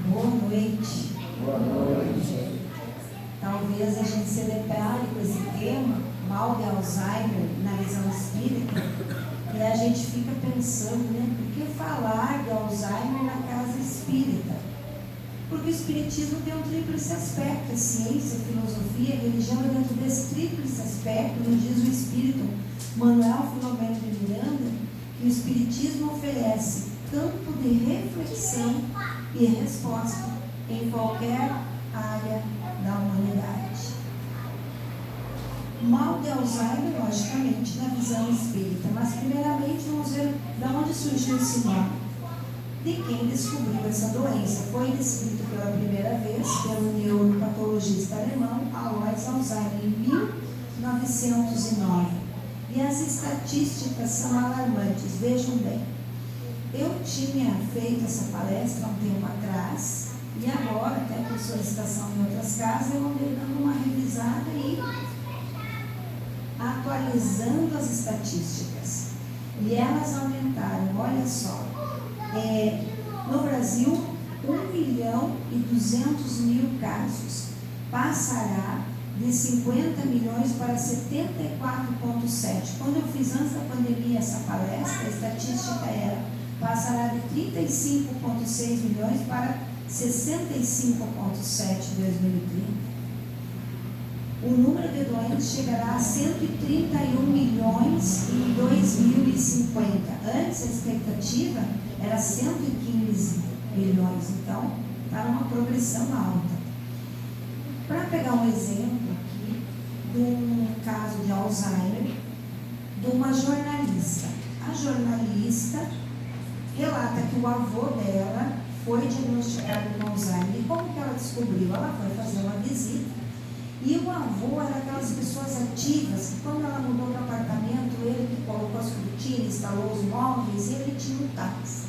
Boa noite. Boa noite. Talvez a gente se depare com esse tema, mal de Alzheimer, na visão espírita, e a gente fica pensando, né, por que falar de Alzheimer na casa espírita? Porque o espiritismo tem um tríplice aspecto, a ciência, a filosofia, a religião, e dentro desse tríplice aspecto, nos diz o espírito Manuel Filomeno de Miranda, que o espiritismo oferece campo de reflexão e resposta em qualquer área da humanidade. Mal de Alzheimer, logicamente, na visão espírita, mas primeiramente vamos ver de onde surgiu esse nome, de quem descobriu essa doença. Foi descrito pela primeira vez pelo neuropatologista alemão Alois Alzheimer em 1909. E as estatísticas são alarmantes. Vejam bem, eu tinha feito essa palestra há um tempo atrás, e agora, até por solicitação em outras casas, eu andei dando uma revisada e atualizando as estatísticas. E elas aumentaram, olha só, no Brasil, 1.200.000 casos. Passará de 50 milhões para 74,7. Quando eu fiz antes da pandemia essa palestra, a estatística era: passará de 35,6 milhões para 65,7 em 2030. O número de doentes chegará a 131 milhões em 2050. Antes a expectativa era 115 milhões, então está numa progressão alta. Para pegar um exemplo aqui de um caso de Alzheimer, de uma jornalista. A jornalista relata que o avô dela foi diagnosticado com Alzheimer. E como que ela descobriu? Ela foi fazer uma visita e o avô era aquelas pessoas ativas que, quando ela mudou para o apartamento, ele que colocou as cortinas, instalou os móveis, e ele tinha um táxi.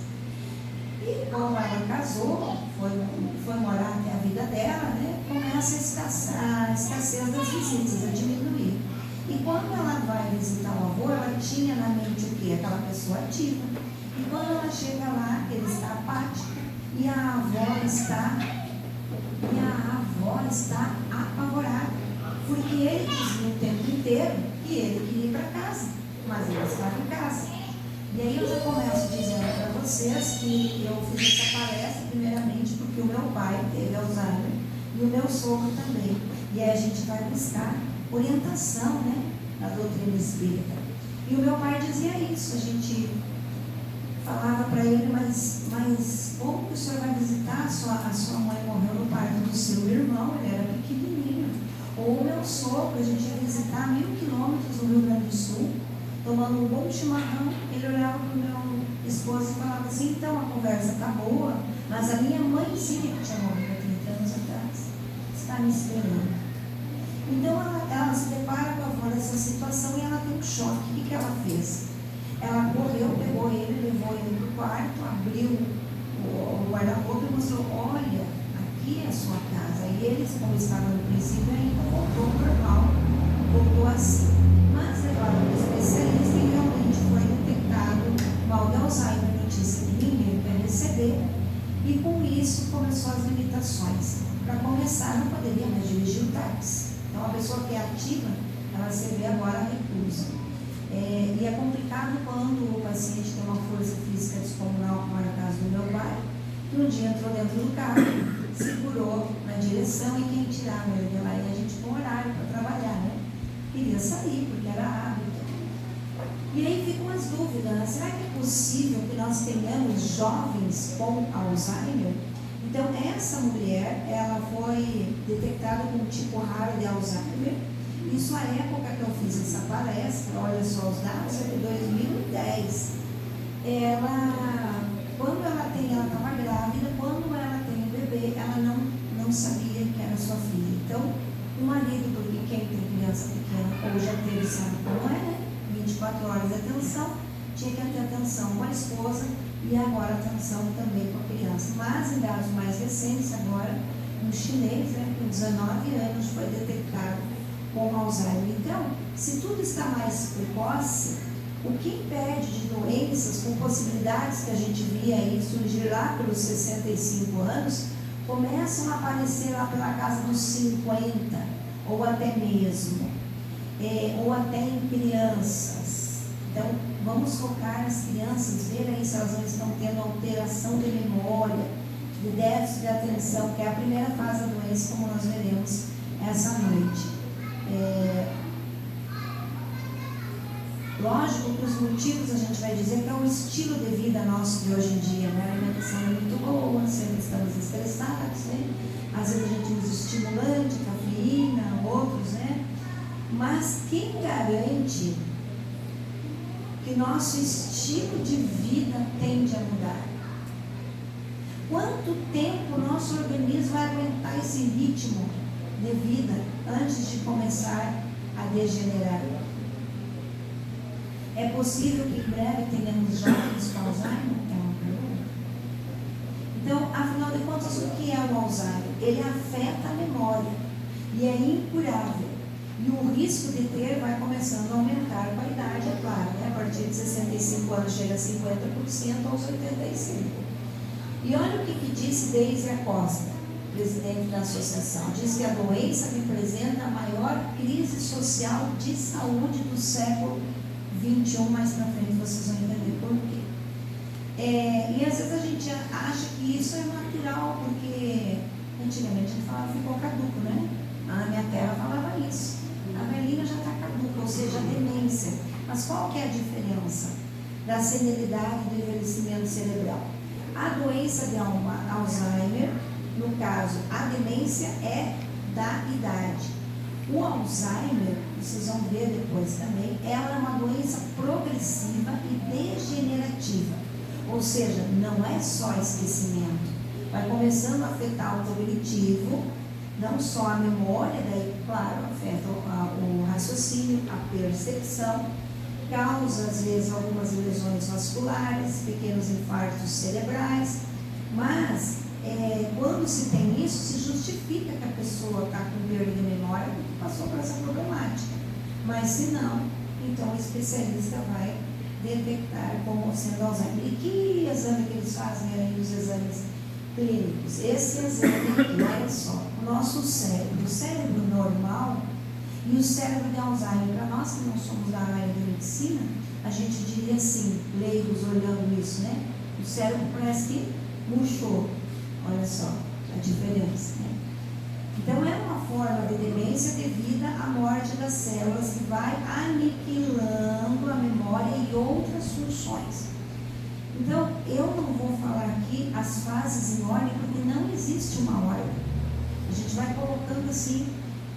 E como ela casou, foi morar até a vida dela, né, começa a escassez das visitas, a diminuir. E quando ela vai visitar o avô, ela tinha na mente o quê? Aquela pessoa ativa. E quando ela chega lá, ele está apático e a avó está apavorada, porque ele dizia o tempo inteiro que ele queria ir para casa, mas ele estava em casa. E aí eu já começo dizendo para vocês que eu fiz essa palestra primeiramente porque o meu pai teve Alzheimer e o meu sogro também. E aí a gente vai buscar orientação, né, na doutrina espírita. E o meu pai dizia isso, a gente falava para ele, mas como que o senhor vai visitar? A sua mãe morreu no parto do seu irmão, ele era pequenininho. Ou o meu sogro, a gente ia visitar 1.000 quilômetros no Rio Grande do Sul, tomando um bom chimarrão. Ele olhava para o meu esposo e falava assim: então a conversa está boa, mas a minha mãezinha, que tinha morrido há 30 anos atrás, está me esperando. Então ela se depara com a avó dessa situação e ela tem um choque. O que ela fez? Ela correu, pegou ele, levou ele para o quarto, abriu o guarda-roupa e mostrou: olha, aqui é a sua casa. E eles, como estavam no princípio ainda, voltou ao normal, voltou assim. Mas levaram para o especialista e realmente foi detectado mal de Alzheimer, notícia que ninguém quer receber. E com isso começou as limitações. Para começar, não poderia mais dirigir o táxi. Então a pessoa que é ativa, ela se vê agora reclusa. E é complicado quando o paciente tem uma força física descomunal, como era o caso do meu pai, que um dia entrou dentro do carro, segurou na direção e quem tirava ele de lá, e a gente com horário para trabalhar, né? Queria sair, porque era hábito. E aí ficam as dúvidas, né? Será que é possível que nós tenhamos jovens com Alzheimer? Então, essa mulher, ela foi detectada com um tipo raro de Alzheimer. Isso à época que eu fiz essa palestra, olha só os dados, é de 2010. Quando ela estava grávida, quando ela tem o bebê, ela não sabia que era sua filha. Então, o marido, porque quem tem criança pequena ou já teve, sabe como é, né? 24 horas de atenção, tinha que ter atenção com a esposa e agora atenção também com a criança. Mas em dados mais recentes, agora, um chinês, né, com 19 anos, foi detectado com Alzheimer. Então, se tudo está mais precoce, o que impede de doenças com possibilidades que a gente via aí surgir lá pelos 65 anos, começam a aparecer lá pela casa dos 50, ou até mesmo, ou até em crianças. Então, vamos focar nas crianças, ver aí se elas não estão tendo alteração de memória, de déficit de atenção, que é a primeira fase da doença, como nós veremos essa noite. Lógico que os motivos a gente vai dizer que é o estilo de vida nosso de hoje em dia, né? A alimentação é muito boa, sempre estamos estressados, né? Às vezes a gente usa estimulante, cafeína, outros, né? Mas quem garante que nosso estilo de vida tende a mudar? Quanto tempo o nosso organismo vai aguentar esse ritmo de vida antes de começar a degenerar? É possível que em breve tenhamos jovens com Alzheimer? É uma pergunta. Então, afinal de contas, o que é o Alzheimer? Ele afeta a memória e é incurável. E o risco de ter vai começando a aumentar com a idade, é claro, né? A partir de 65 anos chega a 50% aos 85. E olha o que disse Deise Acosta, presidente da associação. Diz que a doença representa a maior crise social de saúde do século 21, mais para frente vocês vão entender por quê. E às vezes a gente acha que isso é natural, porque antigamente a gente falava ficou caduco, né? Na minha terra falava isso. A velhinha já está caduca, ou seja, a demência. Mas qual que é a diferença da senilidade e do envelhecimento cerebral? A doença de Alzheimer, no caso, a demência é da idade. O Alzheimer, vocês vão ver depois também, ela é uma doença progressiva e degenerativa. Ou seja, não é só esquecimento. Vai começando a afetar o cognitivo, não só a memória, daí, claro, afeta o raciocínio, a percepção, causa, às vezes, algumas lesões vasculares, pequenos infartos cerebrais, mas quando se tem isso, se justifica que a pessoa está com perda de memória porque passou por essa problemática. Mas se não, então o especialista vai detectar como sendo Alzheimer. E que exame que eles fazem aí, os exames clínicos? Esse exame aqui, olha só, o nosso cérebro, o cérebro normal e o cérebro de Alzheimer. Para nós que não somos da área de medicina, a gente diria assim, leigos olhando isso, né? O cérebro parece que murchou. Olha só a diferença, né? Então é uma forma de demência devido à morte das células que vai aniquilando a memória e outras funções. Então eu não vou falar aqui as fases em ordem porque não existe uma ordem. A gente vai colocando assim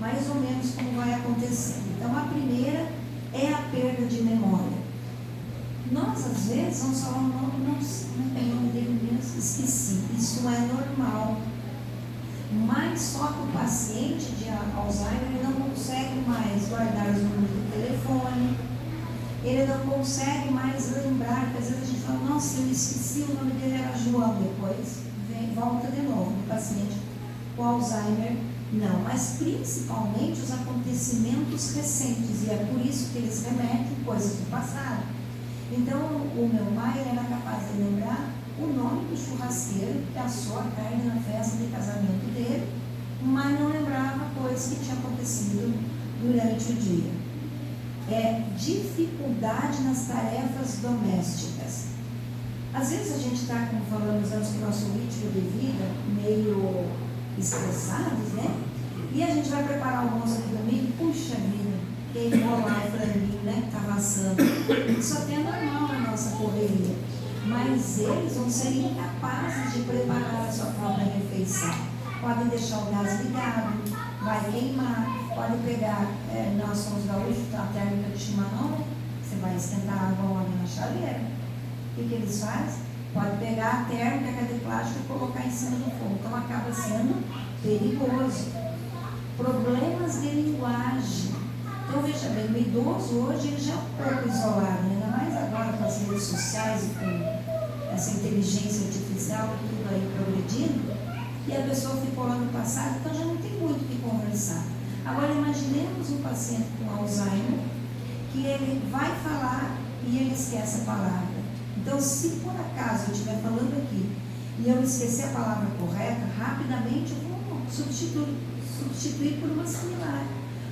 mais ou menos como vai acontecendo. Então a primeira é a perda de memória. Nós às vezes vamos falar o nome dele mesmo, esqueci. Isso é normal. Mas só que o paciente de Alzheimer ele não consegue mais guardar os números do telefone, ele não consegue mais lembrar, porque às vezes a gente fala, nossa, eu esqueci, o nome dele era João, depois volta de novo. O paciente com Alzheimer não, mas principalmente os acontecimentos recentes, e é por isso que eles remetem coisas do passado. Então, o meu pai era capaz de lembrar o nome do churrasqueiro que assou a carne na festa de casamento dele, mas não lembrava coisas que tinham acontecido durante o dia. Dificuldade nas tarefas domésticas. Às vezes a gente está, como falamos antes, com o nosso ritmo de vida meio estressados, né? E a gente vai preparar o almoço aqui domingo, puxa vida, queimou lá o franguinho, né? Que estava assando. Isso até é normal na nossa correria. Mas eles vão ser incapazes de preparar a sua própria refeição. Podem deixar o gás ligado, vai queimar, pode pegar, nós somos gaúchos, a térmica de chimarrão, você vai esquentar a água ali na chaleira. O que eles fazem? Pode pegar a térmica que é de plástico e colocar em cima do fogo. Então acaba sendo perigoso. Problemas de linguagem. Então veja bem, o idoso hoje ele já é um pouco isolado, ainda mais agora com as redes sociais e com essa inteligência artificial e tudo aí progredindo, e a pessoa ficou lá no passado, então já não tem muito o que conversar. Agora imaginemos um paciente com Alzheimer, que ele vai falar e ele esquece a palavra. Então se por acaso eu estiver falando aqui e eu esqueci a palavra correta, rapidamente eu vou substituir por uma similar.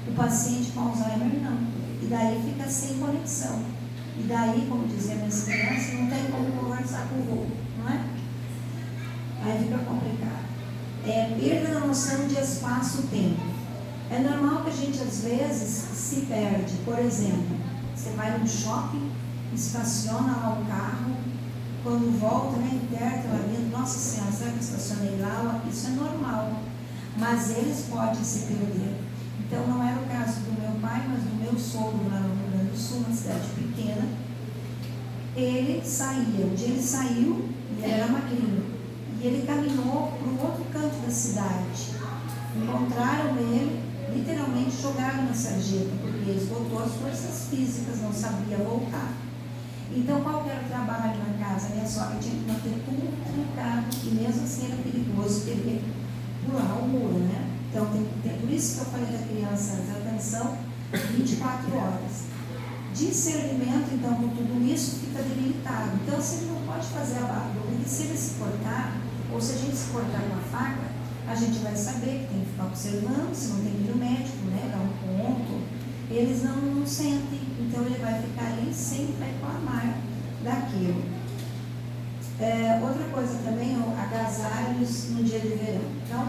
O paciente com Alzheimer não. E daí fica sem conexão. E daí, como dizia minha criança, não tem como conversar com o vô, não é? Aí fica complicado. Perda da noção de espaço-tempo. É normal que a gente às vezes se perde. Por exemplo, você vai no shopping, estaciona lá o carro, quando volta, né, interna lá dentro, nossa senhora, será que eu estacionei lá? Isso é normal, mas eles podem se perder. Então não era o caso do meu pai, mas do meu sogro lá no Rio Grande do Sul, uma cidade pequena. Ele saía, um dia ele saiu, e ele era magrinho, e ele caminhou para o outro canto da cidade. Encontraram ele, literalmente jogaram na sarjeta, porque ele esgotou as forças físicas, não sabia voltar. Então, qual era o trabalho na casa? Minha sogra tinha que manter tudo trancado, e mesmo assim era perigoso, teve que pular o muro, né? Então, por isso que eu falei da criança, atenção, 24 horas. Discernimento, então, com tudo isso, fica debilitado. Então, você não pode fazer a barba, porque se ele se cortar, ou se a gente se cortar com a faca, a gente vai saber que tem que ficar observando, se não tem que ir no médico, né, dar um ponto. Eles não sentem, então ele vai ficar ali sempre reclamar daquilo. Outra coisa também, agasalhos no dia de verão. Então,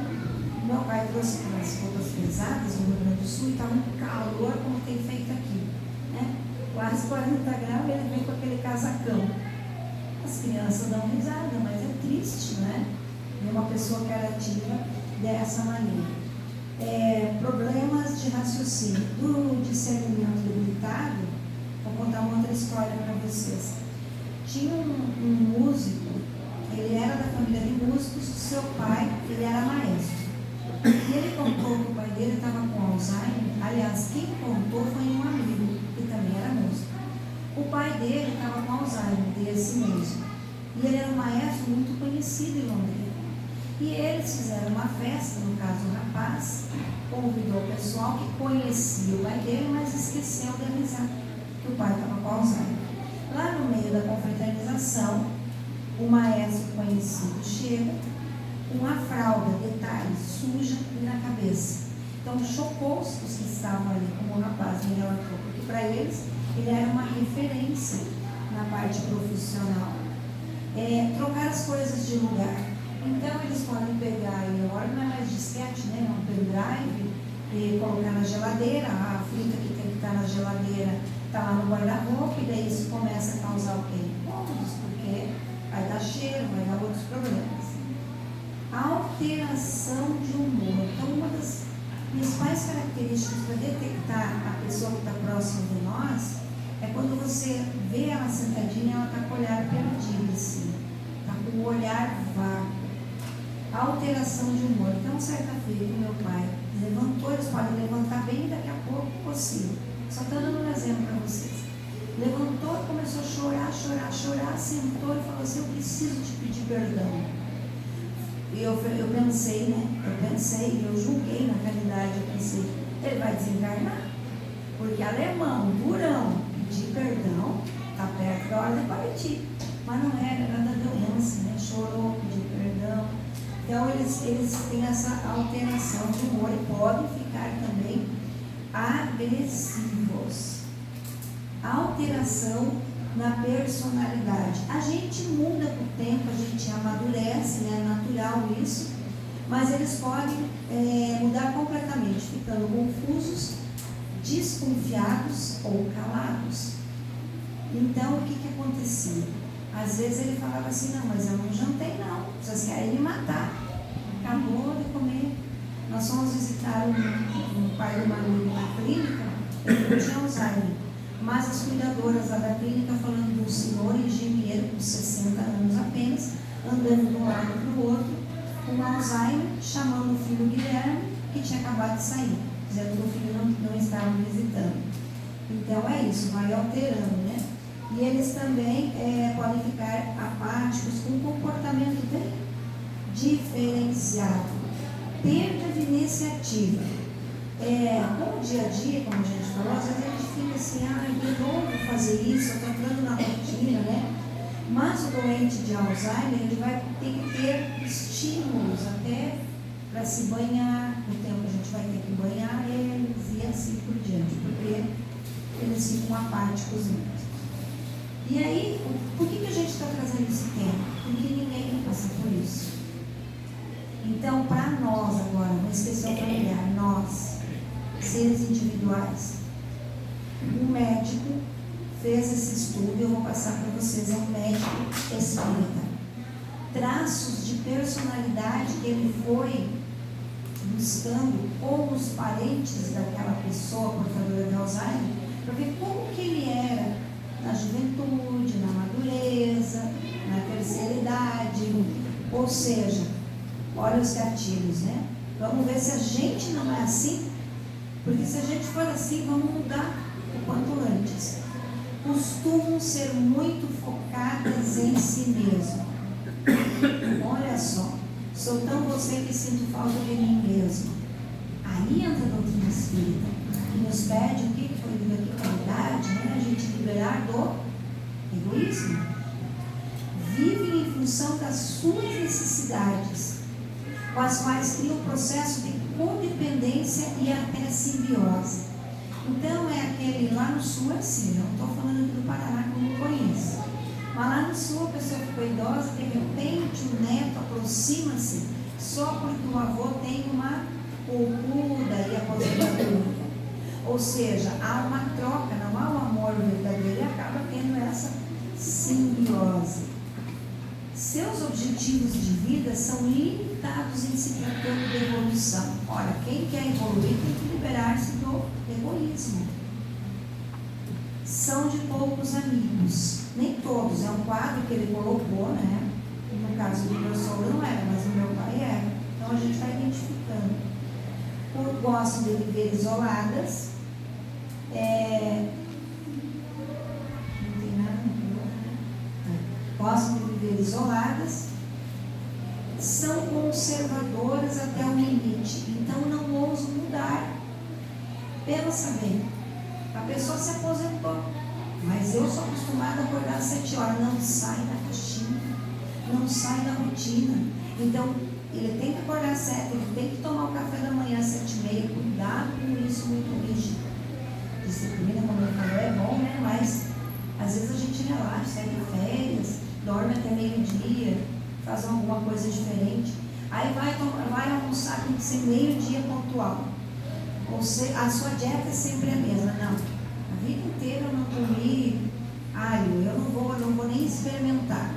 meu pai trouxe umas roupas pesadas no Rio Grande do Sul e estava um calor como tem feito aqui, né? Quase 40 graus, ele vem com aquele casacão. As crianças dão risada, mas é triste, né? Ver uma pessoa que era ativa dessa maneira. Problemas de raciocínio. Do discernimento debilitado, vou contar uma outra história para vocês. Tinha um músico, ele era da família de músicos, seu pai, ele era maestro. E ele contou que o pai dele estava com Alzheimer. Aliás, quem contou foi um amigo, que também era músico. O pai dele estava com Alzheimer, desse músico. E ele era um maestro muito conhecido em Londrina. E eles fizeram uma festa, no caso o rapaz, convidou o pessoal que conhecia o pai dele, mas esqueceu de avisar que o pai estava com Alzheimer. Lá no meio da confraternização, o maestro conhecido chega com uma fralda, detalhe, suja e na cabeça. Então chocou os que estavam ali, como o rapaz me relatou, porque para eles ele era uma referência na parte profissional. Trocar as coisas de lugar. Então eles podem pegar, e agora não é mais disquete, né? É um pendrive, e colocar na geladeira, a fruta que tem que estar na geladeira está lá no guarda-roupa, e daí isso começa a causar o quê? Incômodos, porque vai dar cheiro, vai dar outros problemas. Alteração de humor. Então, uma das principais características para detectar a pessoa que está próxima de nós é quando você vê ela sentadinha, ela está com o olhar perdido, assim, está com o olhar vago. Alteração de humor. Então, certa feita, meu pai levantou, eles podem levantar bem daqui a pouco possível. Só estou dando um exemplo para vocês. Levantou, começou a chorar, sentou e falou assim: eu preciso te pedir perdão. E eu pensei, né? Eu julguei na realidade, eu pensei, ele vai desencarnar? Porque alemão, durão, pedir perdão, está perto da hora de partir. Mas não era da doença, né? Chorou, pediu perdão. Então eles têm essa alteração de humor e podem ficar também agressivos. Alteração na personalidade. A gente muda com o tempo, a gente amadurece, né? É natural isso, mas eles podem mudar completamente, ficando confusos, desconfiados ou calados. Então, o que acontecia? Às vezes ele falava assim: não, mas eu não jantei não, vocês querem me matar, acabou de comer. Nós fomos visitar um pai de uma amiga na clínica, ele não tinha Alzheimer, mas as cuidadoras lá da clínica falando de um senhor engenheiro com 60 anos apenas, andando de um lado para o outro, com Alzheimer, chamando o filho Guilherme, que tinha acabado de sair, dizendo que o filho não estava visitando. Então é isso, vai alterando, né? E eles também podem ficar apáticos, com um comportamento bem diferenciado. Perda de iniciativa. Com o dia a dia, como a gente falou, às vezes a gente fica assim: de novo fazer isso, eu estou entrando na rotina, né? Mas o doente de Alzheimer, ele vai ter que ter estímulos até para se banhar, no tempo a gente vai ter que banhar eles e assim por diante, porque eles ficam apáticos mesmo. E aí, por que a gente está trazendo esse tema? Porque ninguém vai passar por isso. Então, para nós agora, uma inspeção familiar, nós, seres individuais, o médico fez esse estudo, eu vou passar para vocês, é um médico espírita. Traços de personalidade que ele foi buscando com os parentes daquela pessoa portadora de Alzheimer, para ver como que ele era na juventude, na madureza, na terceira idade, ou seja, olha os gatilhos, né? Vamos ver se a gente não é assim, porque se a gente for assim, vamos mudar o quanto antes. Costumam ser muito focadas em si mesmo. Olha só, sou tão você que sinto falta de mim mesmo. Aí entra a doutrina espírita, que nos pede o que foi dito aqui, qualidade, né? A gente liberar do egoísmo. Vivem em função das suas necessidades, com as quais cria um processo de codependência e até simbiose. Então é aquele lá no sul assim, não estou falando aqui do Paraná que eu não conheço, mas lá no sul a pessoa ficou idosa, de repente o neto aproxima-se só porque o avô tem uma poupuda e aposentadoria. Ou seja, há uma troca, não há o amor verdadeiro e acaba tendo essa simbiose. Seus objetivos de vida são limitados em se tratando de evolução. Ora, quem quer evoluir tem que liberar-se do egoísmo. São de poucos amigos, nem todos, é um quadro que ele colocou, né? No caso do meu sogro não era, mas o meu pai era. Então a gente vai identificando. Gostam de viver isoladas, não tem nada, gostam de viver isoladas, são conservadoras até o limite, então não ousam mudar. Pensa bem, a pessoa se aposentou, mas eu sou acostumada a acordar às 7 horas, não sai da caixinha, não sai da rotina. Então ele tem que acordar às 7, ele tem que tomar o café da manhã às 7h30, cuidado com isso, muito rígido. Disciplina, como ele falou, é bom, né? Mas às vezes a gente relaxa, sai de férias, dorme até meio-dia, faz alguma coisa diferente. Aí vai almoçar, tem que ser meio-dia pontual. Ou seja, a sua dieta é sempre a mesma. Não, a vida inteira eu não comi alho, eu não vou nem experimentar.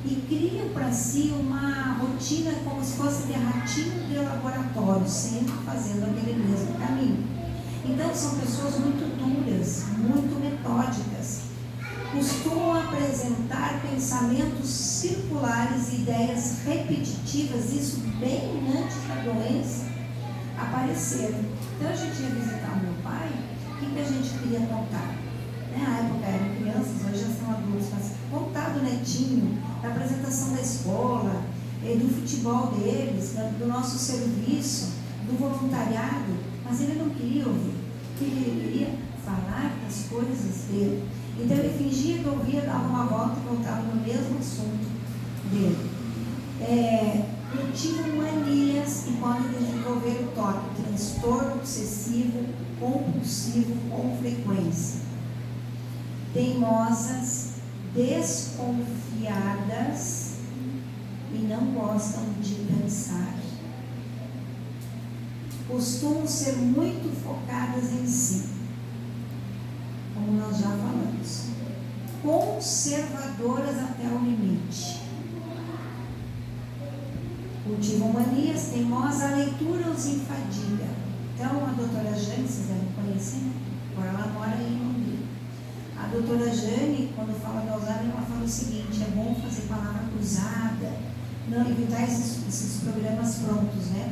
E criam para si uma rotina como se fosse de ratinho de laboratório, sempre fazendo aquele mesmo caminho. Então são pessoas muito duras, muito metódicas. Costumam apresentar pensamentos circulares e ideias repetitivas, isso bem antes da doença aparecer. Então a gente ia visitar o meu pai, o que a gente queria contar? Na época eram crianças, hoje já são adultos, mas contar do netinho, da apresentação da escola, do futebol deles, do nosso serviço, do voluntariado, mas ele não queria ouvir, ele queria falar das coisas dele. Então ele fingia que ouvia, dava uma volta e voltava no mesmo assunto dele. Cultivam manias e podem desenvolver o toque, transtorno obsessivo, compulsivo com frequência. Teimosas, desconfiadas e não gostam de pensar. Costumam ser muito focadas em si, como nós já falamos. Conservadoras até o limite. Cultivam manias, teimosas, a leitura os enfadiga. Então, a doutora Jane, vocês devem conhecer, né? Agora ela mora em Londrina. A doutora Jane, quando fala do Alzheimer, ela fala o seguinte: é bom fazer palavra cruzada, não evitar esses programas prontos, né?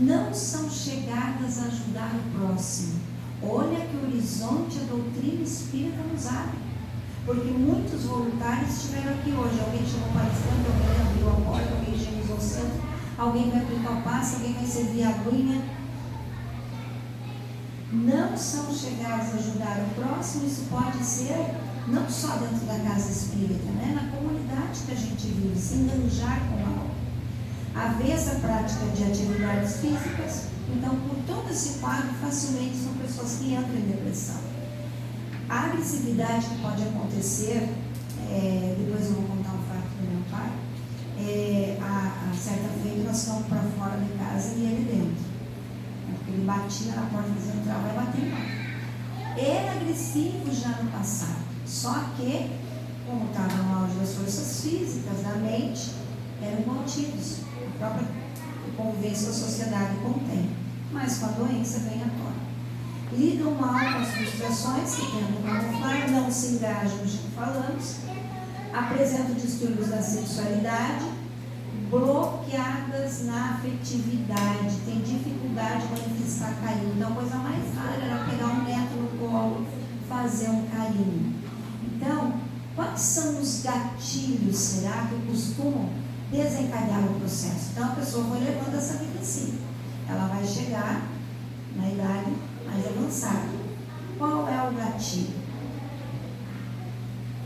Não são chegadas a ajudar o próximo. Olha que horizonte a doutrina espírita nos abre. Porque muitos voluntários estiveram aqui hoje. Alguém chamou palestrante, alguém abriu a porta, alguém higienizou o centro, alguém vai aplicar o passe, alguém vai servir a aguinha. Não são chegados a ajudar o próximo, isso pode ser não só dentro da casa espírita, né? Na comunidade que a gente vive, se enganjar com a alma. Haver essa prática de atividades físicas, então, por todo esse quadro, facilmente são pessoas que entram em depressão. A agressividade que pode acontecer, depois eu vou contar um fato do meu pai, a certa feita nós fomos para fora de casa e ele dentro. Porque ele batia na porta dizendo que vai bater lá. Era agressivo já no passado, só que, como estava no auge das forças físicas, da mente, eram contidos. A própria convivência da sociedade contém. Mas com a doença vem à tona. Lidam mal com as frustrações que tentam camuflar, não se engajam no que falamos, apresentam distúrbios da sexualidade, bloqueadas na afetividade, tem dificuldade de manifestar carinho. Então, a coisa mais rara era pegar um neto no colo, fazer um carinho. Então, quais são os gatilhos, será, que costumam desencadear o processo? Então, a pessoa foi levando essa vida assim. Ela vai chegar na idade mais avançada. Qual é o gatilho?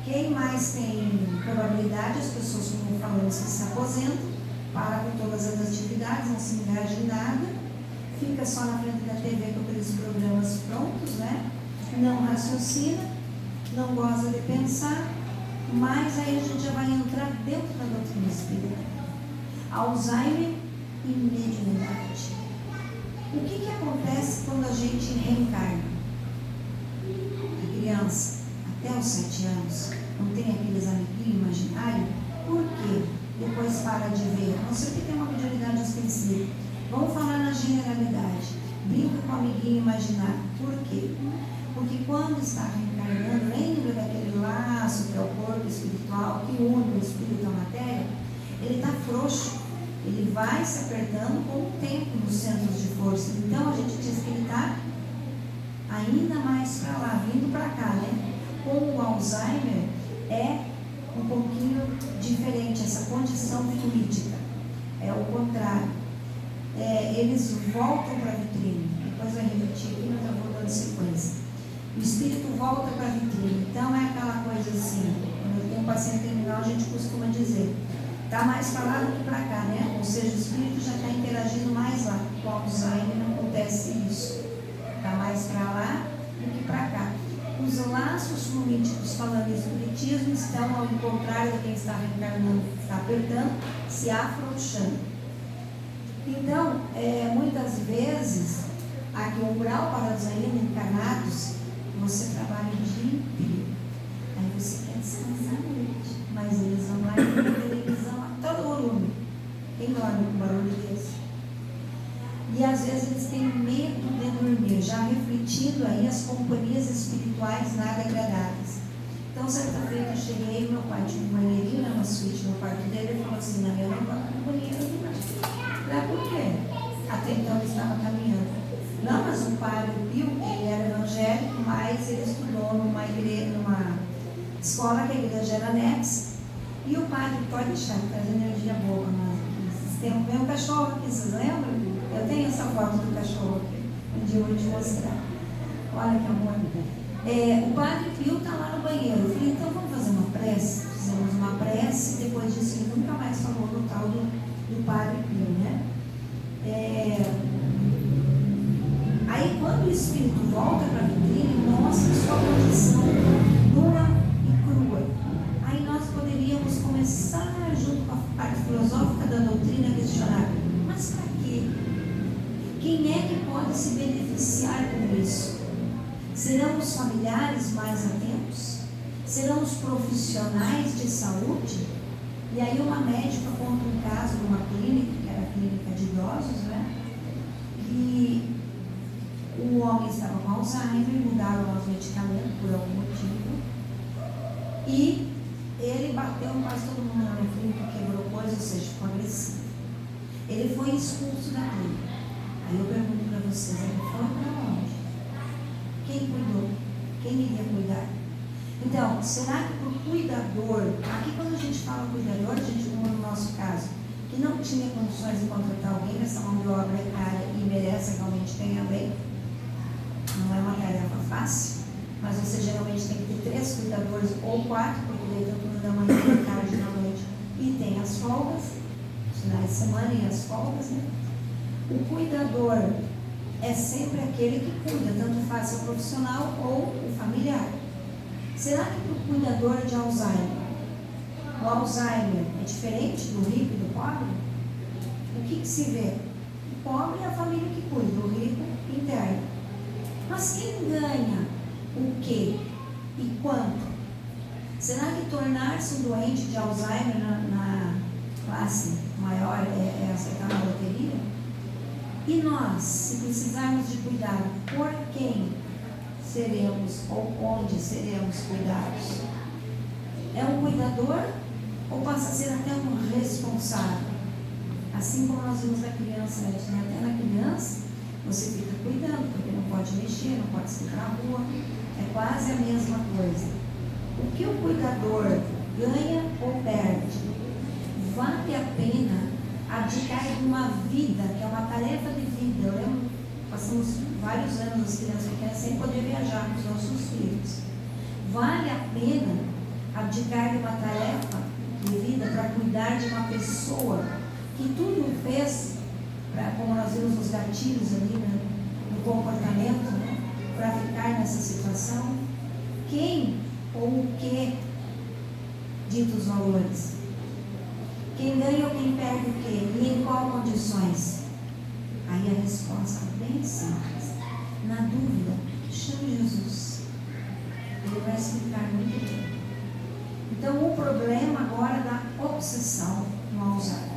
Quem mais tem probabilidade? As pessoas, como falamos, que se aposentam, para com todas as atividades, não se engaja em nada, fica só na frente da TV com aqueles programas prontos, né? Não raciocina, não gosta de pensar, mas aí a gente já vai entrar dentro da doutrina espírita. Alzheimer e mediunidade. O que acontece quando a gente reencarna? A criança, até os 7 anos, não tem aqueles amiguinhos imaginários? Por quê? Depois para de ver. Não sei o que tem uma mediunidade ostensiva. Vamos falar na generalidade. Brinca com o amiguinho imaginário. Por quê? Porque quando está reencarnando, lembra daquele laço que é o corpo espiritual, que une o espírito à matéria? Ele está frouxo. Ele vai se apertando com o tempo nos centros de força. Então a gente diz que ele está ainda mais para lá, vindo para cá, né? Com o Alzheimer é um pouquinho diferente, essa condição fluídica. É o contrário. Eles voltam para a vitrine. Depois vai repetir aqui, mas eu vou dando sequência. O espírito volta para a vitrine. Então é aquela coisa assim, quando eu tenho um paciente terminal, a gente costuma dizer, está mais para lá do que para cá, né? Ou seja, o espírito já está interagindo mais lá. Com o Alzheimer não acontece isso. Está mais para lá do que para cá. Os laços fluídicos, falando em espiritismo, estão ao contrário de quem está reencarnando, está apertando, se afrouxando. Então, muitas vezes, aqui o grau para os ainda encarnados, você trabalha o dia inteiro. Aí você quer descansar à noite, mas eles vão lá e tem televisão a todo volume. Quem dorme com barulho desse? E às vezes eles têm medo de dormir, já refletindo aí as companhias espirituais nada agradáveis. Então, certa feita eu cheguei, meu pai tinha um banheirinho na suíte no quarto dele, ele falou assim, não, eu não vou no banheiro demais. Por quê? Até então ele estava caminhando. Não, mas o padre Pio, ele era evangélico, mas ele estudou numa igreja, numa escola que a igreja era anexa. E o padre, pode deixar, traz energia boa, mas tem um cachorro aqui, vocês lembram? Eu tenho essa foto do cachorro aqui, um dia eu vou te mostrar. Olha que amor. O padre Pio está lá no banheiro. Eu falei, então vamos fazer uma prece? Fizemos uma prece, e depois disso ele nunca mais falou no tal do padre Pio, né? Aí quando o espírito volta para a vitrine, mostra sua condição nua e crua. Aí nós poderíamos começar, junto com a parte filosófica da doutrina, a questionar, mas para quê? Quem é que pode se beneficiar com isso? Serão os familiares mais atentos? Serão os profissionais de saúde? E aí uma médica conta um caso de uma clínica, que era a clínica de idosos, né? E o homem estava com Alzheimer, mudaram os medicamentos por algum motivo. E ele bateu quase todo mundo na clínica, quebrou coisa, ou seja, ficou agressivo. Ele foi expulso da clínica. Aí eu pergunto para vocês, ele foi para onde? Quem cuidou? Quem iria cuidar? Então, será que por cuidador, aqui quando a gente fala cuidador, a gente, como no nosso caso, que não tinha condições de contratar alguém, essa mão de obra é cara e merece realmente ganhar bem, não é uma tarefa fácil, mas você geralmente tem que ter 3 cuidadores ou 4, porque daí tem o turno da manhã, da tarde e da noite. E tem as folgas, os finais de semana e as folgas, né? O cuidador é sempre aquele que cuida, tanto faz ser o profissional ou o familiar. Será que para o cuidador de Alzheimer, o Alzheimer é diferente do rico e do pobre? O que se vê? O pobre é a família que cuida, o rico interno. Mas quem ganha o quê e quanto? Será que tornar-se um doente de Alzheimer na classe maior é aceitar na loteria? E nós, se precisarmos de cuidado, por quem seremos ou onde seremos cuidados? É um cuidador ou passa a ser até um responsável? Assim como nós vimos na criança, né? Até na criança você fica cuidando, porque não pode mexer, não pode sair para a rua, é quase a mesma coisa. O que o cuidador ganha ou perde? Vale a pena abdicar de uma vida, que é uma tarefa de vida. Eu lembro, passamos vários anos as crianças pequenas sem poder viajar com os nossos filhos. Vale a pena abdicar de uma tarefa de vida para cuidar de uma pessoa que tudo fez, como nós vimos nos gatilhos ali, né, no comportamento, né, para ficar nessa situação? Quem ou o que dita os valores? Quem ganha ou quem perde o quê? E em qual condições? Aí a resposta é bem simples. Na dúvida, chame Jesus. Ele vai explicar muito bem. Então, o problema agora da obsessão no Alzheimer.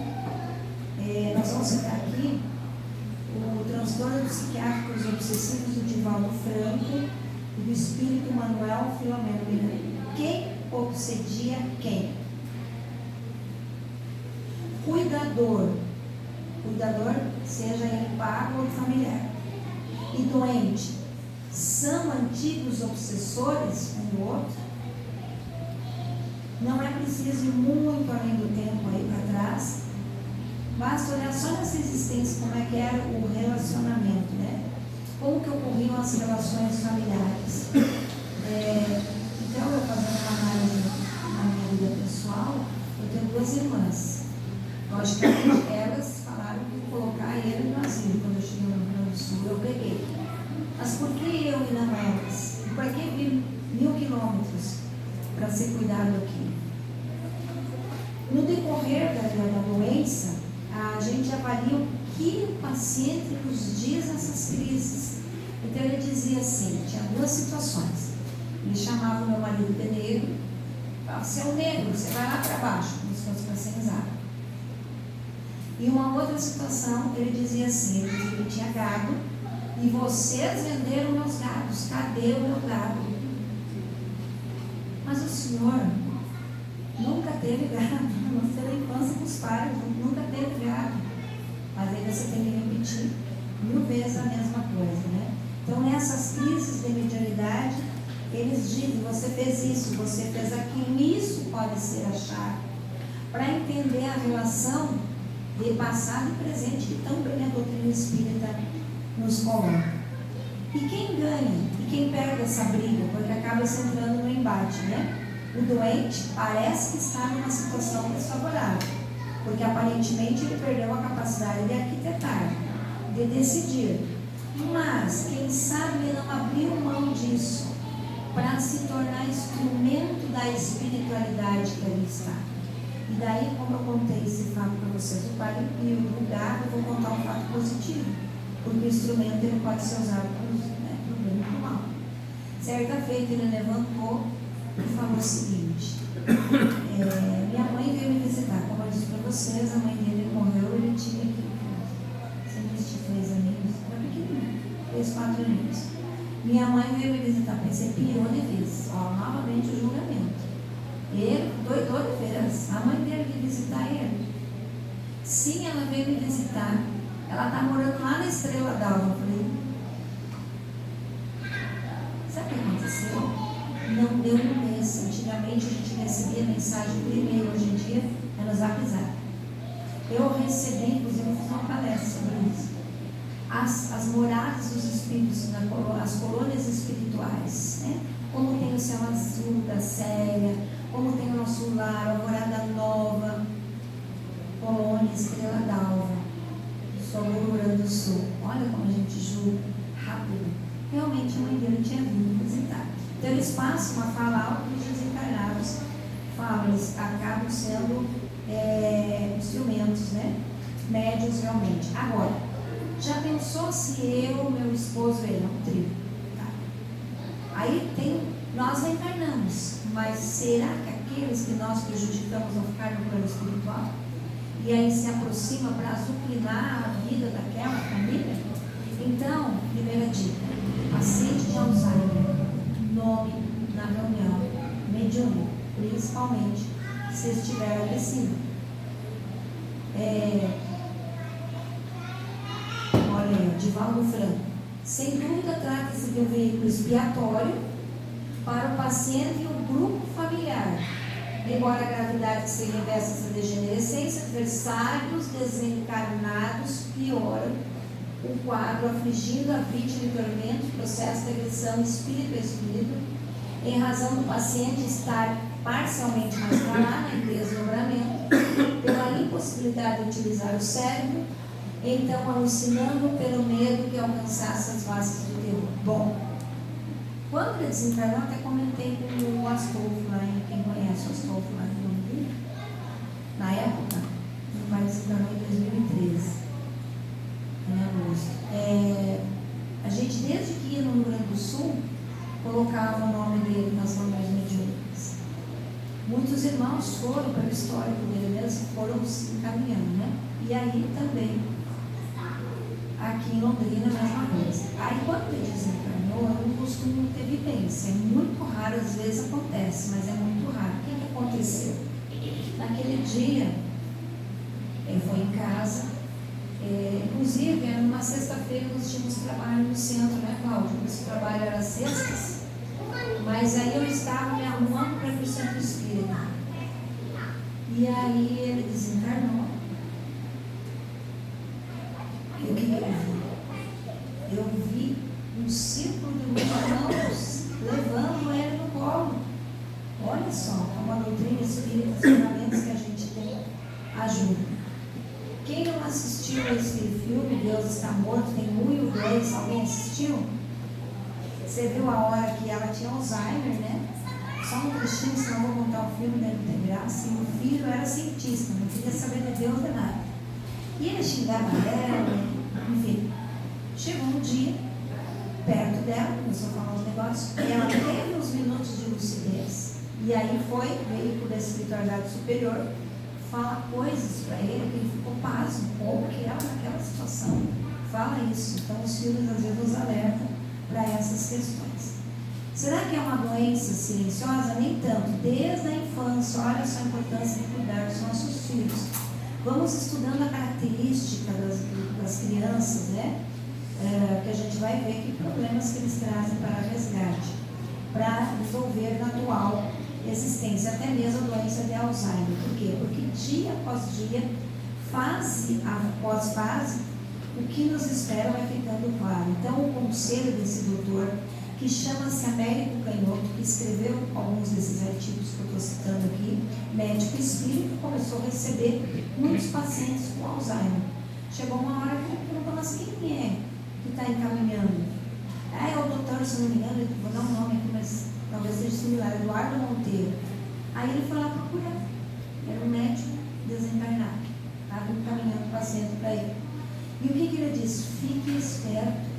Nós vamos citar aqui o transtorno psiquiátricos obsessivos do Divaldo Franco e do espírito Manuel Filomeno Miranda. Quem obsedia quem? Cuidador, seja ele pago ou familiar, e doente, são antigos obsessores um do outro? Não é preciso ir muito além do tempo aí para trás, basta olhar só nessa existência como é que era o relacionamento, né? Como que ocorriam as relações familiares. Então, eu fazendo uma análise na minha vida pessoal, eu tenho 2 irmãs. Logicamente, elas falaram que colocar ele no asilo. Quando eu cheguei no Rio Grande do Sul, eu peguei. Mas por que eu e não elas? E por que vir 1000 quilômetros para ser cuidado aqui? No decorrer da doença, a gente avalia o que o paciente nos diz nessas crises. Então, ele dizia assim, tinha 2 situações. Ele chamava o meu marido de negro, falava, você é um negro, você vai lá para baixo, como se fosse para ser usado. E uma outra situação, ele dizia assim, ele tinha gado, e vocês venderam meus gados, cadê o meu gado? Mas o senhor nunca teve gado, não foi da infância com os pais, nunca teve gado. Mas aí você tem que repetir 1000 vezes a mesma coisa, né? Então, nessas crises de mediunidade, eles dizem, você fez isso, você fez aquilo, isso pode ser a chave para entender a relação de passado e presente que também a doutrina espírita nos coloca. E quem ganha e quem perde essa briga, porque acaba se entrando no embate, né? O doente parece que está numa situação desfavorável, porque aparentemente ele perdeu a capacidade de arquitetar, de decidir. Mas, quem sabe ele não abriu mão disso para se tornar instrumento da espiritualidade que ali está. E daí, como eu contei esse fato para vocês, o Padre Pio, do gado, eu vou contar um fato positivo, porque o instrumento ele pode ser usado para o bem e para o mal. Certa feita ele levantou e falou o seguinte, minha mãe veio me visitar, como eu disse para vocês, a mãe dele morreu, ele tinha aqui, sempre tive 3 aninhos, era pequenininho, 3, 4 aninhos. Minha mãe veio me visitar, pensei, pirou de vez, novamente o julgamento. Ele, doidou de vez, a mãe dele veio visitar ele. Sim, ela veio me visitar, ela está morando lá na Estrela d'Alva. Eu falei, sabe o que aconteceu? Não deu um mês. Antigamente a gente recebia mensagem por e-mail, hoje em dia é no Zap. Eu recebi, inclusive eu fiz uma palestra sobre isso. As moradas dos espíritos, as colônias espirituais, né? como tem o Céu Azul da Célia, como tem o Nosso Lar, Alvorada Nova, Colônia, Estrela d'Alva, sou do Rio Grande do Sul. Olha como a gente julga rápido. Realmente a mãe dele tinha vindo visitar. Então eles passam a falar o que os desencarnados falam, eles acabam sendo instrumentos, né? Médios realmente. Agora, já pensou se eu, meu esposo, ele é um trio? Tá? Aí nós reencarnamos, mas será que aqueles que nós prejudicamos vão ficar no plano espiritual? E aí se aproxima para azucrinar a vida daquela família? Então, primeira dica, paciente de Alzheimer, nome na reunião, mediúnico, principalmente se estiver agressivo. Olha aí, Divaldo Franco. Sem dúvida, trata-se de um veículo expiatório para o paciente e o grupo familiar. Embora a gravidade que se reveste essa degenerescência, adversários desencarnados pioram o quadro, afligindo a vítima de tormento, processo de agressão espírito a espírito, em razão do paciente estar parcialmente mais para lá, na desdobramento, pela impossibilidade de utilizar o cérebro, então alucinando pelo medo que alcançasse as bases do terror. Bom, quando ele desencarnou, até comentei com o Astolfo lá, quem conhece o Astolfo lá no Rio, na época, meu pai desencarnou em 2013, em agosto. A gente, desde que ia no Rio Grande do Sul, colocava o nome dele nas reuniões mediúnicas. Muitos irmãos foram para o histórico dele mesmo, foram se encaminhando, né? E aí também, aqui em Londrina, a mesma coisa. Aí quando ele desencarnou, eu não costumo ter vivência. É muito raro, às vezes acontece, mas é muito raro. O que aconteceu? Naquele dia, ele foi em casa, inclusive, numa sexta-feira nós tínhamos trabalho no centro, né, Cláudio? Esse trabalho era sextas, mas aí eu estava me arrumando para ir para o centro espírita. E aí ele desencarnou. E o que eu vi? Eu vi um círculo de irmãos levando ele no colo. Olha só, uma doutrina espírita, os ferramentas que a gente tem ajuda. Quem não assistiu esse filme, Deus Está Morto, tem 1 e o 2, alguém assistiu? Você viu a hora que ela tinha Alzheimer, né? Só um trechinho, senão eu vou contar o filme, deve ter graça. E o filho era cientista, não queria saber de Deus de nada. E ele xingava ela, enfim. Chegou um dia, perto dela, começou a falar uns negócios, e ela teve uns minutos de lucidez. E aí foi, veio da espiritualidade superior, fala coisas para ele que ele ficou pasmo, como que ela naquela situação fala isso. Então os filmes às vezes nos alertam para essas questões. Será que é uma doença silenciosa? Nem tanto. Desde a infância, olha só a importância de cuidar dos nossos filhos. Vamos estudando a característica das crianças, né? Que a gente vai ver que problemas que eles trazem para resgate, para resolver na atual existência, até mesmo a doença de Alzheimer. Por quê? Porque dia após dia, fase após fase, o que nos espera vai ficando claro. Então, o conselho desse doutor, que chama-se Américo Canhoto, que escreveu alguns desses artigos que eu estou citando aqui, médico espírita, começou a receber muitos pacientes com Alzheimer. Chegou uma hora que ele perguntou, mas quem é que está encaminhando? É o doutor, se não me engano, vou dar um nome aqui, mas talvez seja similar, Eduardo Monteiro. Aí ele foi lá procurar. Era um médico desencarnado. Estava encaminhando o paciente para ele. E o que ele disse? Fique esperto.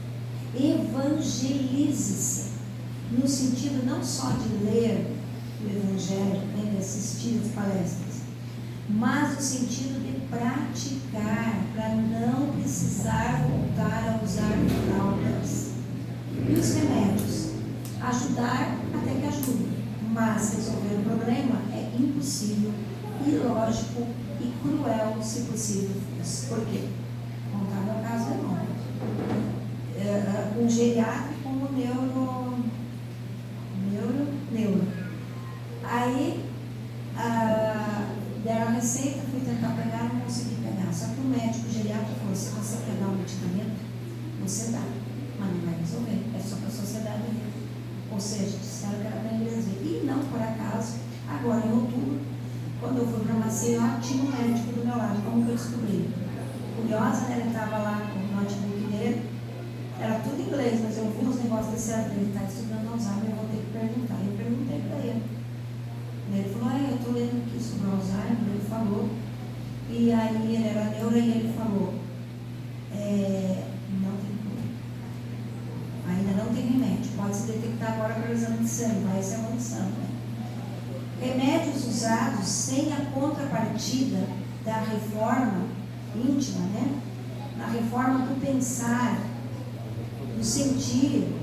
Evangelize-se. No sentido não só de ler o Evangelho, nem de assistir as palestras, mas no sentido de praticar, para não precisar voltar a usar fraldas. E os remédios? Ajudar até que ajude, mas resolver o problema é impossível, ilógico e cruel, se possível fosse. Por quê? Contar meu caso é bom. Um geriátrico como neuro. Aí deram a receita, fui tentar pegar, não consegui pegar. Só que o médico geriátrico falou: se você quer dar um medicamento, você dá, mas não vai resolver, é só para a sociedade ver. Ou seja, disseram que era para a igreja ver. E não por acaso, agora em outubro, quando eu fui para Maceió, tinha um médico do meu lado. Como que eu descobri? Curiosa, né? Ele estava lá com o notebook dele, era tudo em inglês, mas eu vi os negócios desse ano, ele está estudando Alzheimer, eu vou ter que perguntar. Eu perguntei para ele. Ele falou, eu estou lendo aqui sobre Alzheimer, ele falou. E aí ele era neuro e ele falou, não tem cura. Ainda não tem remédio. Pode se detectar agora pelo exame de sangue, vai se avançando, né? Remédios usados sem a contrapartida da reforma íntima, né? Na reforma do pensar, do sentir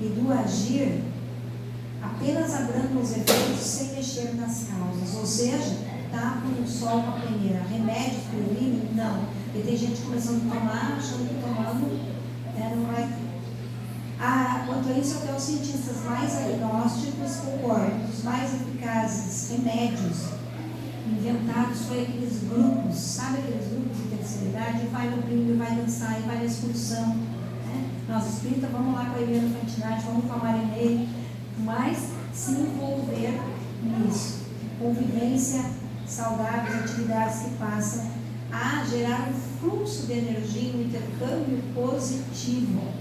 e do agir, apenas abrandam os efeitos sem mexer nas causas. Ou seja, tapam o sol com a peneira. Remédios previnem? Não. E tem gente começando a tomar, achando que tomando não vai ter. Quanto a isso, até os cientistas mais agnósticos concordam. Os mais eficazes remédios inventados foi aqueles grupos, sabe aqueles grupos de terceira idade? Vai no brinco, vai dançar, e vai na excursão, né? Nós espíritas, vamos lá com a Helena Fantinati, vamos com a Marinei, mas se envolver nisso. Convivência saudáveis, atividades que passam a gerar um fluxo de energia, um intercâmbio positivo.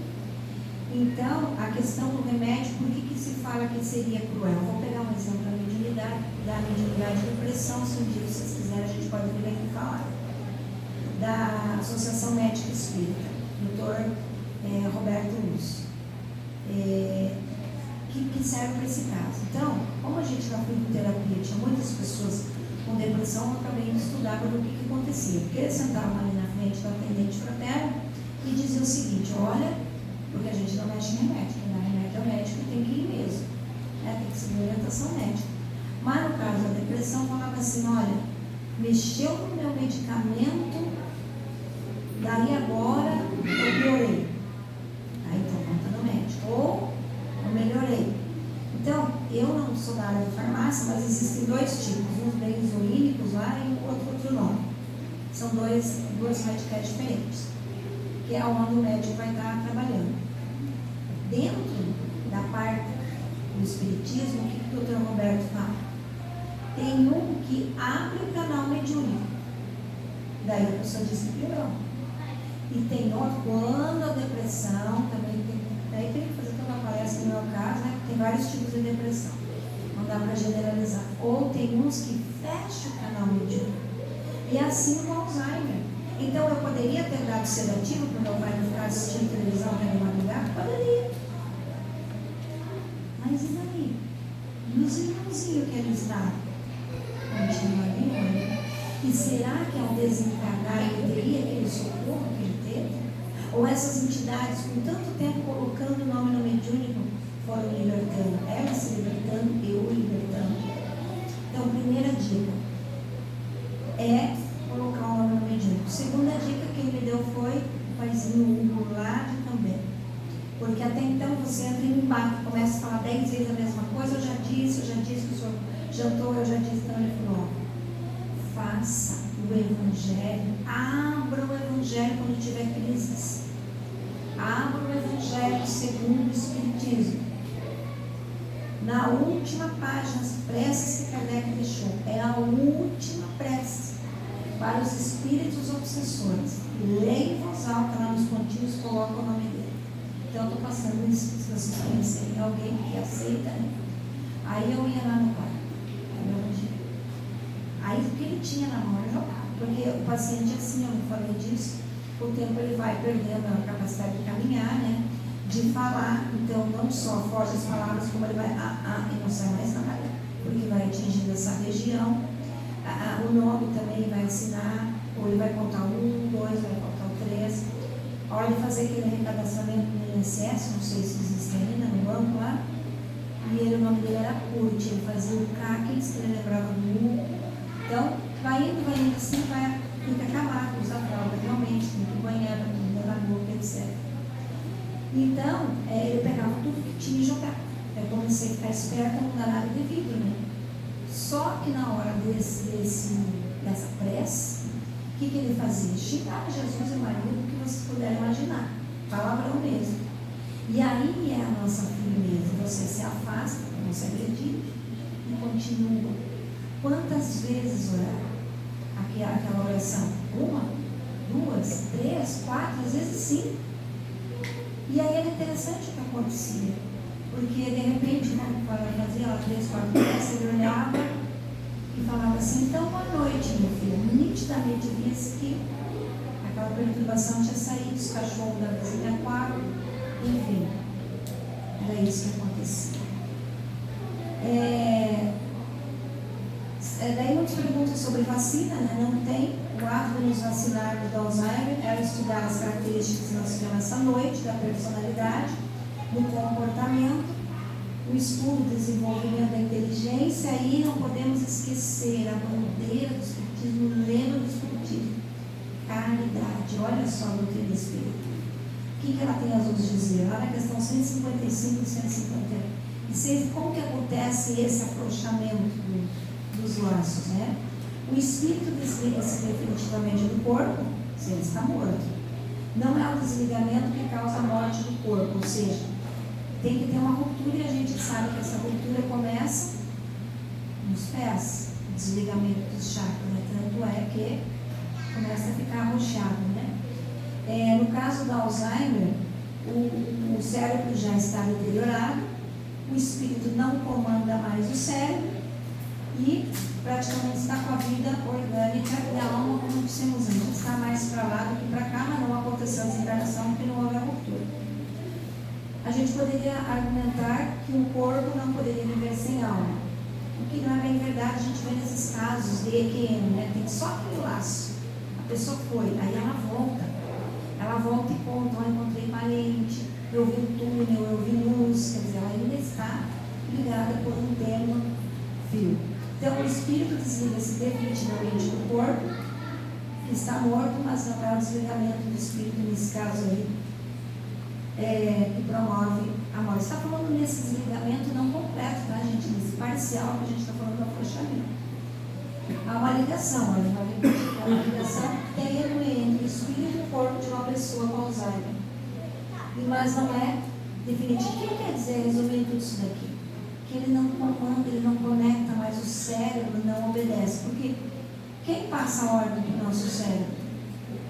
Então, a questão do remédio, por que se fala que seria cruel? Vou pegar um exemplo da mediunidade de depressão, se um dia vocês quiserem, a gente pode vir aqui falar. Da Associação Médica Espírita, Dr. Roberto Lúcio, que serve para esse caso. Então, como a gente na fitoterapia tinha muitas pessoas com depressão, eu acabei de estudar para ver o que acontecia. Porque eles sentavam ali na frente do atendente fraterno e diziam o seguinte, olha, porque a gente não mexe em remédio, quem dá remédio é o médico, tem que ir mesmo, né? Tem que seguir orientação médica. Mas no caso da depressão, falava assim, olha, mexeu no meu medicamento, daí agora eu piorei. Aí então conta no médico. Ou eu melhorei. Então, eu não sou da área de farmácia, mas existem dois tipos, uns benzoínicos lá e o outro nome. São duas medicais diferentes, que é onde o médico vai estar trabalhando. Dentro da parte do espiritismo, o que o Dr. Roberto fala? Tem um que abre o canal mediúnico, daí a pessoa diz que piorou. E tem outro, quando a depressão também tem, daí tem que fazer toda uma palestra no meu caso, né? Tem vários tipos de depressão, não dá para generalizar. Ou tem uns que fecham o canal mediúnico, e assim o Alzheimer. Então eu poderia ter dado sedativo para o meu pai não ficar assistindo televisão até de madrugada? Poderia. Mas e daí? E os irmãozinhos que eles davam? Continuariam? E será que ao desencarnar ele teria aquele socorro que ele teve? Ou essas entidades, com tanto tempo colocando o nome no mediúnico, foram libertando? Elas se libertando, eu libertando. Então, primeira dica é colocar o nome no mediúnico. Segunda dica que ele me deu foi o paizinho Hugo lá de Cambé. Porque até então você entra em embate, começa a falar 10 vezes a mesma coisa, eu já disse que o senhor jantou, eu já disse, então ele falou, faça o evangelho, abra o evangelho quando tiver crises. Abra o evangelho segundo o espiritismo. Na última página, as preces que Kardec deixou, é a última prece para os espíritos obsessores. Leia em voz alta lá nos pontinhos, coloca o nome dele. Então, eu estou passando isso, se vocês conhecerem alguém que aceita, né? Aí eu ia lá no quarto. Aí o que ele tinha na mão eu jogava. Porque o paciente, assim, eu não falei disso, com o tempo ele vai perdendo a capacidade de caminhar, né? De falar. Então, não só foge as palavras, como ele vai, e não sai mais nada, porque vai atingindo essa região. O nome também vai ensinar, ou ele vai contar 1, 2, vai contar 3. A hora de fazer aquele arrecadaçamento no INSS, não sei se existe ainda no banco lá, e o nome dele era Kurt, ele fazia o K, que ele lembrava do U. Então, vai indo assim, fica acabado, usa fralda, realmente, tem que banhar, comida na boca, etc. Então, ele pegava tudo que tinha e jogava. Eu comecei a ficar esperta, não dá nada de vidro, né? Só que na hora dessa prece, o que ele fazia? Xingava Jesus e Maria, o que vocês puderem imaginar, palavrão mesmo. E aí é a nossa firmeza. Você se afasta, não se acredita e continua. Quantas vezes orar? Aquela oração? 1, 2, 3, 4, às vezes 5. E aí era interessante o que acontecia. Porque de repente, quando ela fazia ela 3, 4 vezes, ele olhava e falava assim: então boa noite, meu filho. Nitidamente via-se que aquela perturbação tinha saído, os cachorros da vizinha quarto, enfim, era isso que acontecia. Daí muitos perguntam sobre vacina, né? Não tem. O ato de nos vacinarmos do Alzheimer era estudar as características que nós tivemos essa noite, da personalidade, do comportamento, o estudo do desenvolvimento da inteligência. E não podemos esquecer a bandeira do Espiritismo, o lema do Espiritismo: caridade. Olha só a doutrina espírita. O que ela tem a nos dizer? Lá na questão 155 e 156, como que acontece esse afrouxamento dos laços, né? O espírito desliga-se definitivamente do corpo se ele está morto. Não é o desligamento que causa a morte do corpo, ou seja, tem que ter uma ruptura, e a gente sabe que essa ruptura começa nos pés, o desligamento dos chakras, né? Tanto é que começa a ficar arroxado, né? No caso do Alzheimer, o cérebro já está deteriorado, o espírito não comanda mais o cérebro e praticamente está com a vida orgânica e a alma, como dissemos antes, está mais para lá do que para cá, mas não aconteceu a desencarnação porque não houve a ruptura. A gente poderia argumentar que o corpo não poderia viver sem alma, o que não é bem verdade. A gente vê nesses casos de EQM, né? Tem só aquele laço, a pessoa foi, aí ela volta e conta: eu encontrei parente, eu vi um túnel, eu vi luz, quer dizer, ela ainda está ligada por um tema fio. Então, o espírito desliga-se definitivamente do corpo, que está morto, mas não é o desligamento do espírito, nesse caso aí, que promove a morte. Está falando nesse desligamento não completo, tá, gente? Nesse parcial que a gente está falando do afrouxamento. Há uma ligação, uma ligação tênue entre o espírito e o corpo de uma pessoa com Alzheimer. Mas não é definitivo. O que quer dizer, resumindo tudo isso daqui? Que ele não comanda, ele não conecta, mas o cérebro não obedece. Porque quem passa a ordem do nosso cérebro?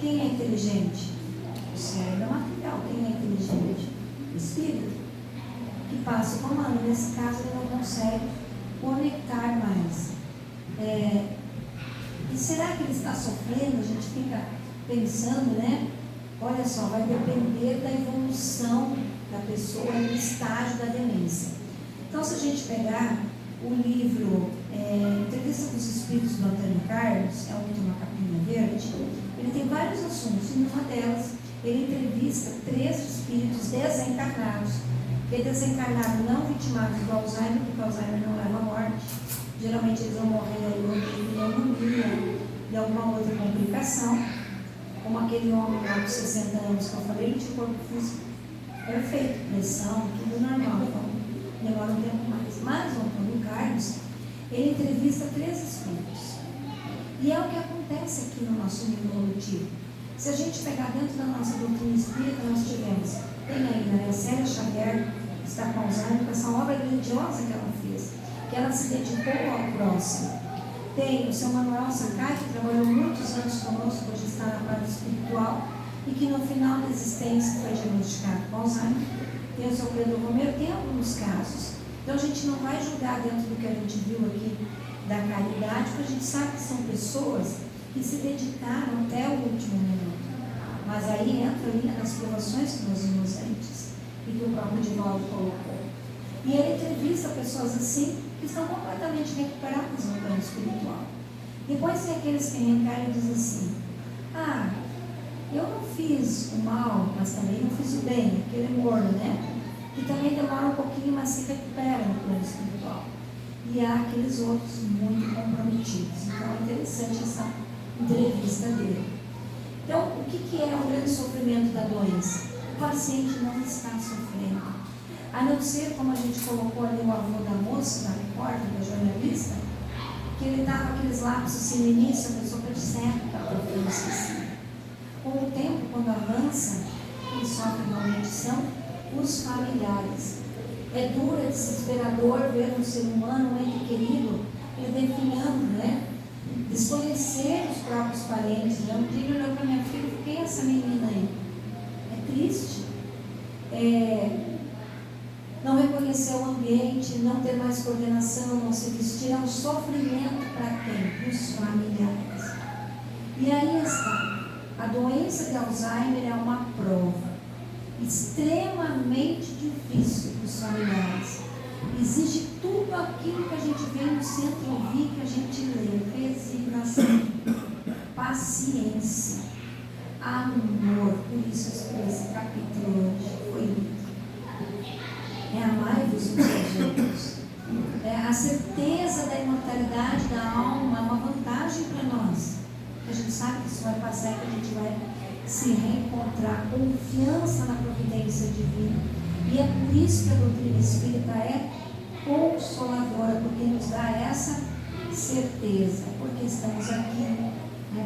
Quem é inteligente? O cérebro é material. Quem é inteligente? O espírito, que passa o comando. Nesse caso, ele não consegue conectar mais. E será que ele está sofrendo? A gente fica pensando, né? Olha só, vai depender da evolução da pessoa no estágio da demência. Então, se a gente pegar o livro Entrevista com os Espíritos do Antônio Carlos, é uma capinha verde, ele tem vários assuntos, e numa delas ele entrevista 3 espíritos desencarnados, que desencarnaram não vitimados do Alzheimer, porque o Alzheimer não leva à morte. Geralmente eles vão morrer de pneumonia, de alguma outra complicação, como aquele homem lá com 60 anos que eu falei, ele tinha corpo físico perfeito, pressão, tudo normal, então demora um tempo mais. Mas o Antônio Carlos, ele entrevista 3 espíritos. E é o que acontece aqui no nosso nível evolutivo. Se a gente pegar dentro da nossa doutrina espírita, nós tivemos, tem aí, né, a Célia Xavier, que está com Alzheimer, com essa obra grandiosa que ela fez, que ela se dedicou ao próximo. Tem o seu Manuel Sakai, que trabalhou muitos anos conosco, hoje está na parte espiritual, e que no final da existência foi diagnosticado com Alzheimer. Tem o seu Pedro Romero, tem alguns casos. Então a gente não vai julgar dentro do que a gente viu aqui da caridade, porque a gente sabe que são pessoas que se dedicaram até o último minuto. Mas aí entra ali nas provações que nós vimos antes, e que o próprio Divaldo colocou. E ele entrevista pessoas assim, que estão completamente recuperadas no plano espiritual. Depois tem aqueles que reencarnam e dizem assim: ah, eu não fiz o mal, mas também não fiz o bem, aquele morno, né? Que também demora um pouquinho, mas se recupera no plano espiritual. E há aqueles outros muito comprometidos. Então é interessante essa entrevista dele. Então, o que é o grande sofrimento da doença? O paciente não está sofrendo. A não ser, como a gente colocou ali o avô da moça, na repórter, da jornalista, que ele estava com aqueles lapsos assim no início, a pessoa percebe que ela foi esquecida. Com o tempo, quando avança, ele sofre uma medição, os familiares. É duro, é desesperador ver um ser humano, um ente querido, definhando, né? Desconhecer os próprios parentes. Um dia ele olhou para minha filha e quem é essa menina aí? É triste. Não reconhecer o ambiente, não ter mais coordenação, não se vestir, é um sofrimento para quem? Os familiares. E aí está. A doença de Alzheimer é uma prova extremamente difícil para os familiares. Exige tudo aquilo que a gente vê no centro ouvir, que a gente lê: resignação, paciência, amor. Por isso eu escolhi esse capítulo hoje. Foi lindo. Amai-vos uns aos outros. A certeza da imortalidade da alma é uma vantagem para nós. A gente sabe que isso vai passar e que a gente vai se reencontrar. Confiança na providência divina. E é por isso que a doutrina espírita é consoladora, porque nos dá essa certeza, porque estamos aqui,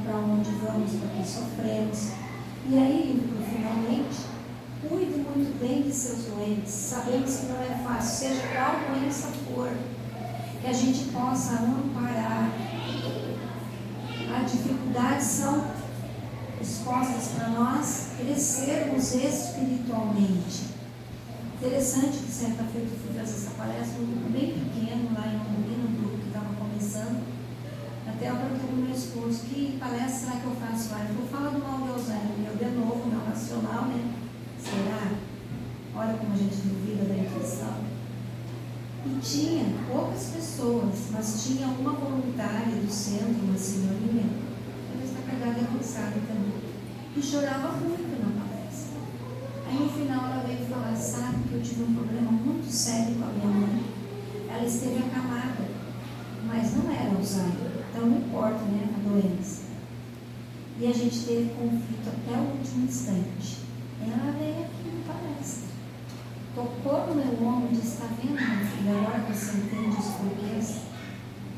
para onde vamos, porque sofremos. E aí, finalmente, cuide muito bem de seus doentes. Sabemos que não é fácil, seja qual doença for, que a gente possa amparar. As dificuldades são expostas para nós crescermos espiritualmente. Interessante que certa-feira eu fui fazer essa palestra, um grupo bem pequeno lá em Londrina, um grupo que estava começando. Até eu perguntei para o meu esposo: que palestra será que eu faço lá? Ele falou: fala do mal de Alzheimer. Eu, de novo, não nacional, né? Será? Olha como a gente duvida da intuição. E tinha poucas pessoas, mas tinha uma voluntária do centro, uma senhorinha, ela está pegada e cansada também, e chorava muito na palestra. Aí no final ela veio falar: sabe que eu tive um problema muito sério com a minha mãe. Ela esteve acamada, mas não era Alzheimer, então não importa, né, a doença. E a gente teve conflito até o último instante. Ela veio aqui na palestra, tocou no meu ombro e disse: está vendo, meu filho, agora você entende os porquês?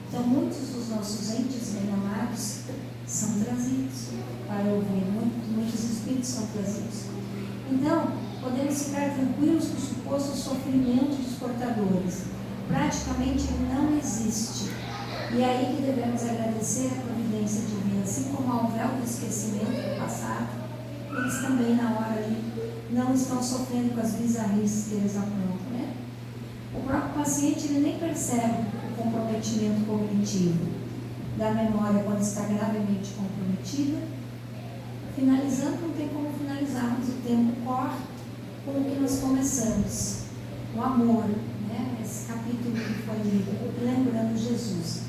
Então muitos dos nossos entes bem-amados são trazidos para ouvir, muitos espíritos são trazidos. Então, podemos ficar tranquilos que o suposto sofrimento dos portadores praticamente não existe. E é aí que devemos agradecer a providência divina. Assim como há o véu do esquecimento do passado, eles também na hora ali não estão sofrendo com as bizarrices que eles aprontam, né? O próprio paciente ele nem percebe o comprometimento cognitivo da memória quando está gravemente comprometida. Finalizando, não tem como finalizarmos, o tempo corre com o que nós começamos, o amor, né? Esse capítulo que foi lido, lembrando Jesus: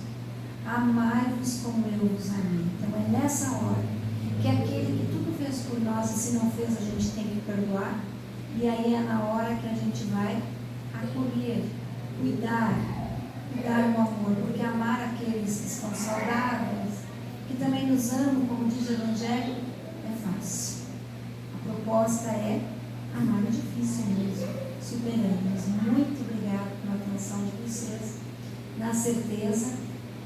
amai-vos como eu vos amei. Então é nessa hora que aquele que tudo fez por nós, e se não fez a gente tem que perdoar, e aí é na hora que a gente vai acolher, cuidar o amor, porque amar aqueles que estão saudáveis, que também nos amam, como diz o Evangelho, é fácil. A proposta é amar, é difícil mesmo, superamos. Muito obrigada pela atenção de vocês, na certeza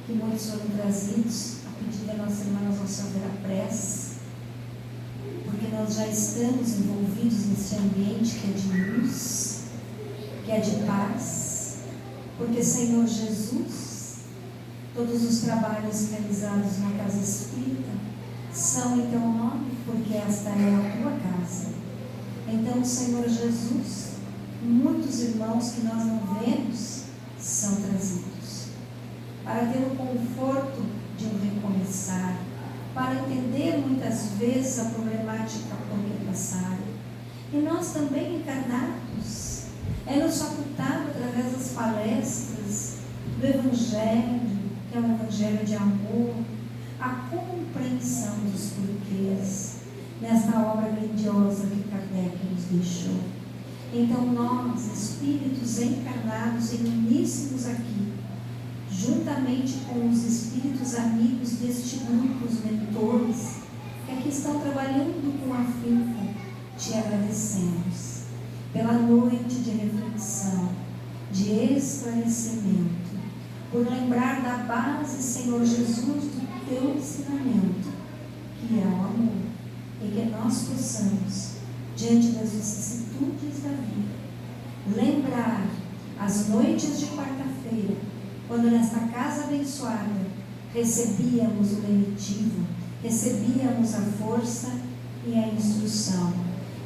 que muitos foram trazidos a pedido da nossa irmã. Nós vamos fazer a prece, porque nós já estamos envolvidos nesse ambiente que é de luz, que é de paz, porque, Senhor Jesus, todos os trabalhos realizados na casa espírita são em teu nome, porque esta é a tua casa. Então, Senhor Jesus, muitos irmãos que nós não vemos são trazidos para ter o conforto de um recomeçar, para entender muitas vezes a problemática por que passaram. E nós também encarnados, nos facultado através das palestras do Evangelho, que é um Evangelho de amor, a compreensão dos porquês nesta obra grandiosa que Kardec nos deixou. Então nós, espíritos encarnados e uníssimos aqui, juntamente com os espíritos amigos deste grupo, os mentores, que aqui estão trabalhando com afinco, te agradecemos pela noite de reflexão, de esclarecimento, por lembrar da base, Senhor Jesus, do teu ensinamento, que é o amor, e que nós possamos diante das vicissitudes da vida. Lembrar as noites de quarta-feira, quando nesta casa abençoada recebíamos o lenitivo, recebíamos a força e a instrução,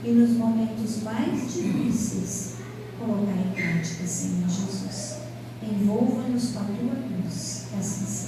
e nos momentos mais difíceis colocar em prática, Senhor Jesus. Envolva-nos com a tua luz, que assim seja.